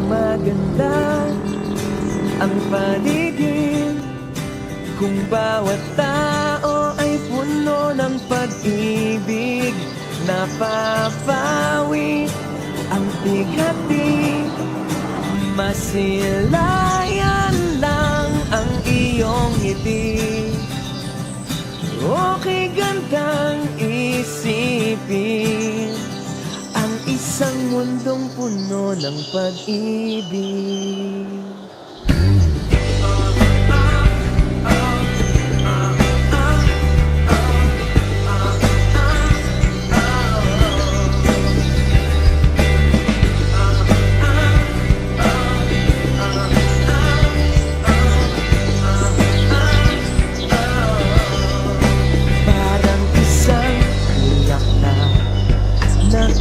Gumaganda ang paligid kung bawat tao ay puno ng pag-ibig. Napapawi ang bigati, masilayan lang ang iyong ngiti. Okay gandang isipin ang isang mundong puno ng pag-ibig.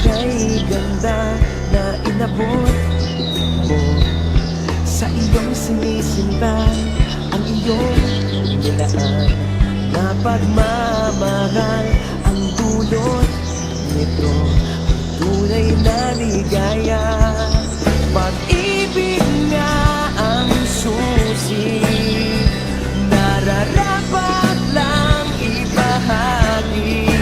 Kay ganda na inabot mo sa iyong sinisimba, ang iyong nilaan na pagmamahal. Ang dulot nito tunay na ligaya. Pag-ibig nga ang susi, nararapat lang ibahagi.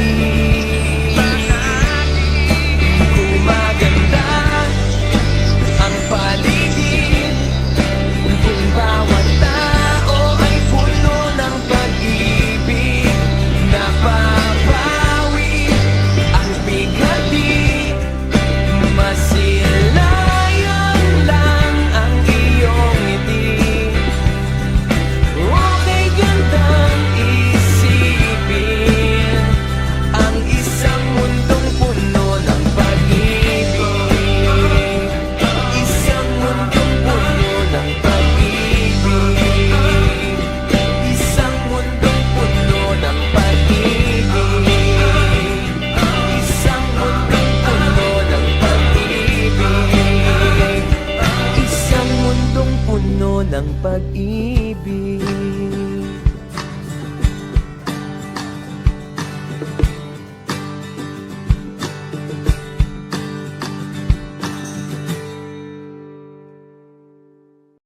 Ng pag-ibig.